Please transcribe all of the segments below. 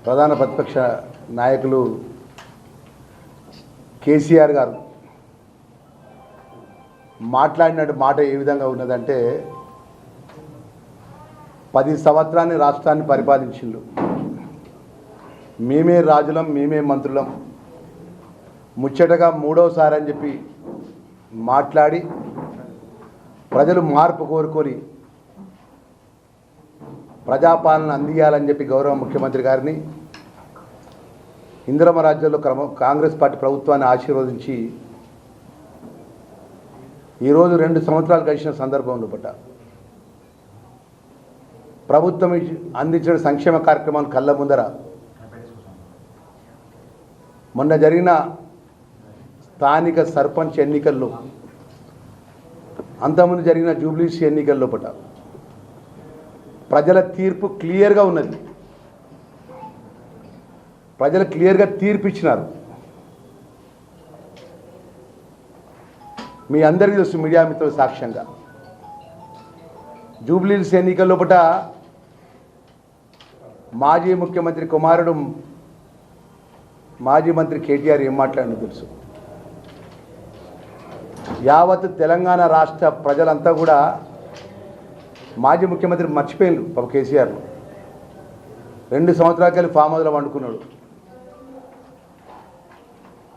ప్రధాన ప్రతిపక్ష నాయకులు కేసీఆర్ గారు మాట్లాడినట్టు మాట ఏ విధంగా ఉన్నదంటే 10 సంవత్సరాన్ని రాష్ట్రాన్ని పరిపాలించిండు. మేమే రాజులం, మేమే మంత్రులం, ముచ్చటగా మూడోసారి అని చెప్పి మాట్లాడి ప్రజలు మార్పు కోరుకొని ప్రజాపాలన అందియాలని చెప్పి గౌరవ ముఖ్యమంత్రి గారిని ఇందిరమ్మ రాజ్యంలో కాంగ్రెస్ పార్టీ ప్రభుత్వాన్ని ఆశీర్వదించి ఈరోజు 2 సంవత్సరాలు గడిచిన సందర్భంలో ప్రభుత్వం అందించిన సంక్షేమ కార్యక్రమాలు కళ్ళ ముందర మొన్న జరిగిన స్థానిక సర్పంచ్ ఎన్నికల్లో, అంతకుముందు జరిగిన జూబ్లీస్ ఎన్నికల్లో ప్రజల తీర్పు క్లియర్గా ఉన్నది. ప్రజలు క్లియర్గా తీర్పు ఇచ్చినారు. మీ అందరికీ తెలుసు, మీడియా మిత్రుల సాక్ష్యంగా జూబ్లీస్ ఎన్నికల్లో మాజీ ముఖ్యమంత్రి కుమారుడు మాజీ మంత్రి కేటీఆర్ ఏం మాట్లాడినో తెలుసు. యావత్ తెలంగాణ రాష్ట్ర ప్రజలంతా కూడా మాజీ ముఖ్యమంత్రి మర్చిపోయిండు. పాప కేసీఆర్ 2 సంవత్సరాలకి వెళ్ళి ఫామ్ హౌస్లో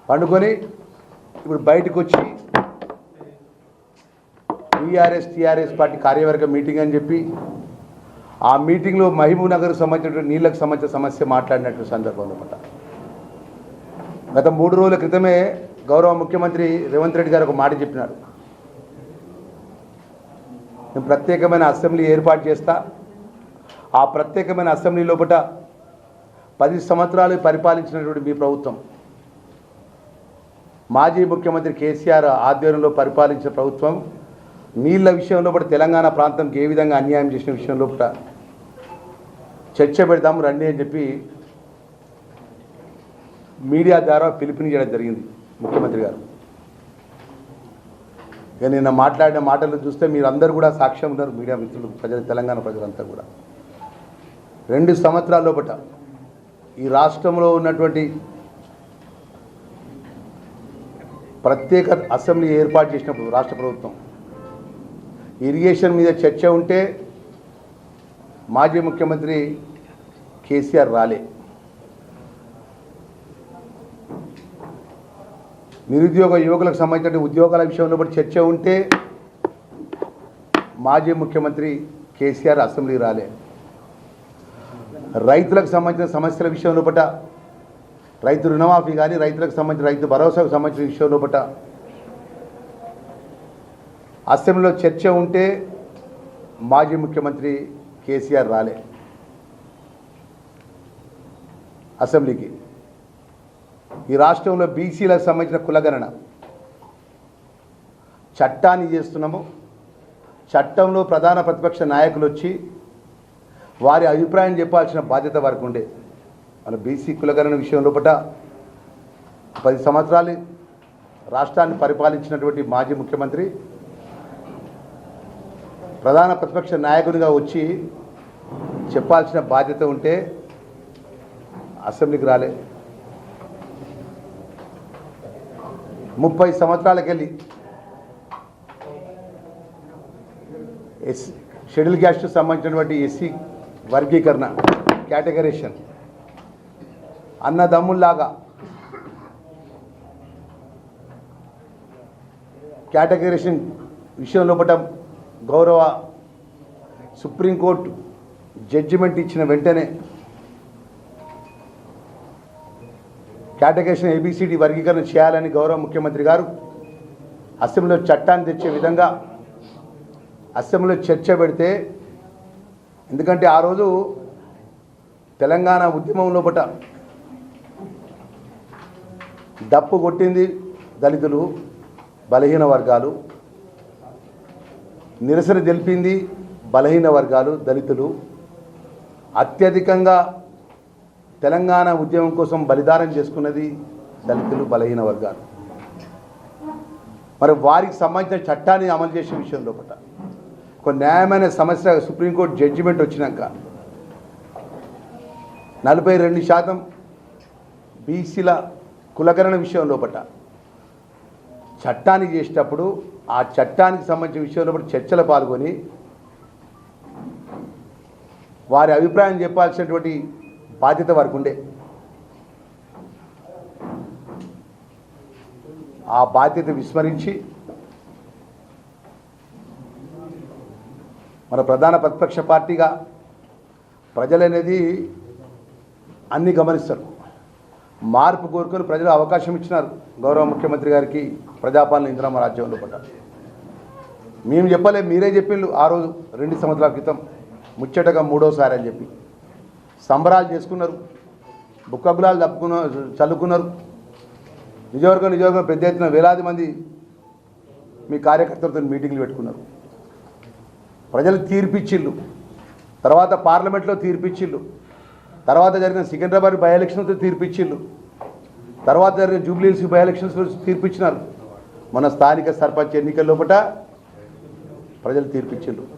పండుకొని ఇప్పుడు బయటకు వచ్చి టీఆర్ఎస్ పార్టీ కార్యవర్గ మీటింగ్ అని చెప్పి ఆ మీటింగ్లో మహబూబ్ నగర్ సంబంధించిన నీళ్లకు సంబంధించిన సమస్య మాట్లాడినట్టు సందర్భంలో గత 3 రోజుల క్రితమే గౌరవ ముఖ్యమంత్రి రేవంత్ రెడ్డి గారు ఒక మాట చెప్పినారు. నేను ప్రత్యేకమైన అసెంబ్లీ ఏర్పాటు చేస్తా, ఆ ప్రత్యేకమైన అసెంబ్లీ లోపల 10 సంవత్సరాలు పరిపాలించినటువంటి మీ ప్రభుత్వం, మాజీ ముఖ్యమంత్రి కేసీఆర్ ఆధ్వర్యంలో పరిపాలించిన ప్రభుత్వం నీళ్ల విషయంలో తెలంగాణ ప్రాంతంకి ఏ విధంగా అన్యాయం చేసిన విషయంలో చర్చ పెడదాము రండి అని చెప్పి మీడియా ద్వారా పిలుపునియడం జరిగింది ముఖ్యమంత్రి గారు. ఇక నిన్న మాట్లాడిన మాటలు చూస్తే మీరందరూ కూడా సాక్ష్యం ఉన్నారు, మీడియా మిత్రులు, ప్రజలు, తెలంగాణ ప్రజలంతా కూడా. 2 సంవత్సరాల లోపల ఈ రాష్ట్రంలో ఉన్నటువంటి ప్రత్యేక అసెంబ్లీ ఏర్పాటు చేసినప్పుడు రాష్ట్ర ప్రభుత్వం ఇరిగేషన్ మీద చర్చ ఉంటే మాజీ ముఖ్యమంత్రి కేసీఆర్ రాలే. నిరుద్యోగ యువకులకు సంబంధించిన ఉద్యోగాల విషయంలో చర్చ ఉంటే మాజీ ముఖ్యమంత్రి కేసీఆర్ అసెంబ్లీ రాలే. రైతులకు సంబంధించిన సమస్యల విషయంలో రైతు రుణమాఫీ కానీ, రైతులకు సంబంధించిన రైతు భరోసాకు సంబంధించిన విషయంలో అసెంబ్లీలో చర్చ ఉంటే మాజీ ముఖ్యమంత్రి కేసీఆర్ రాలే అసెంబ్లీకి. ఈ రాష్ట్రంలో బీసీలకు సంబంధించిన కులగణన చట్టాన్ని చేస్తున్నాము. చట్టంలో ప్రధాన ప్రతిపక్ష నాయకులు వచ్చి వారి అభిప్రాయం చెప్పాల్సిన బాధ్యత వారికి ఉండే. మన బీసీ కులగణన విషయంలో 10 సంవత్సరాలు రాష్ట్రాన్ని పరిపాలించినటువంటి మాజీ ముఖ్యమంత్రి ప్రధాన ప్రతిపక్ష నాయకునిగా వచ్చి చెప్పాల్సిన బాధ్యత ఉంటే అసెంబ్లీకి రాలే. 30 సంవత్సరాలకెళ్ళి షెడ్యూల్ క్యాస్ట్కు సంబంధించినటువంటి ఎస్సీ వర్గీకరణ, కేటగరేషన్ అన్నదమ్ముల్లాగా కేటగరేషన్ విషయంలో గౌరవ సుప్రీంకోర్టు జడ్జిమెంట్ ఇచ్చిన వెంటనే కేటగరేషన్ ఏబిసిడి వర్గీకరణ చేయాలని గౌరవ ముఖ్యమంత్రి గారు అసెంబ్లీలో చట్టాన్ని తెచ్చే విధంగా అసెంబ్లీలో చర్చ పెడితే, ఎందుకంటే ఆ రోజు తెలంగాణ ఉద్యమంలో డప్పు కొట్టింది దళితులు, బలహీన వర్గాలు, నిరసన తెలిపింది బలహీన వర్గాలు, దళితులు. అత్యధికంగా తెలంగాణ ఉద్యమం కోసం బలిదానం చేసుకున్నది దళితులు, బలహీన వర్గాలు. మరి వారికి సంబంధించిన చట్టాన్ని అమలు చేసే విషయంలో ఒక న్యాయమైన సమస్య సుప్రీంకోర్టు జడ్జిమెంట్ వచ్చినాక 42% బీసీల కులగణన విషయం లోపట చట్టాన్ని చేసేటప్పుడు ఆ చట్టానికి సంబంధించిన విషయం లోపల చర్చలు పాల్గొని వారి అభిప్రాయం చెప్పాల్సినటువంటి బాధ్యత వారికి ఉండే. ఆ బాధ్యత విస్మరించి మన ప్రధాన ప్రతిపక్ష పార్టీగా ప్రజలనేది అన్నీ గమనిస్తారు. మార్పు కోరుకొని ప్రజలు అవకాశం ఇచ్చినారు గౌరవ ముఖ్యమంత్రి గారికి ప్రజాపాలన ఇందిరమ్మ రాజ్యంలో పడ్డ. మేము చెప్పలే, మీరే చెప్పిండ్రు ఆ రోజు 2 సంవత్సరాల క్రితం ముచ్చటగా 3వసారి అని చెప్పి సంబరాలు చేసుకున్నారు, బుక్కబులాలు చల్లుకున్నారు. నిజవర్గం పెద్ద ఎత్తున వేలాది మంది మీ కార్యకర్తలతో మీటింగ్లు పెట్టుకున్నారు. ప్రజలు తీర్పిచ్చిళ్ళు, తర్వాత పార్లమెంట్లో తీర్పిచ్చిళ్ళు, తర్వాత జరిగిన సికింద్రాబాద్ బై ఎలక్షన్స్తో తీర్పిచ్చిళ్ళు, తర్వాత జరిగిన జూబ్లీహిల్స్ బై ఎలక్షన్స్లో తీర్పిచ్చినారు. మన స్థానిక సర్పంచ్ ఎన్నికల లోపల ప్రజలు తీర్పిచ్చిళ్ళు.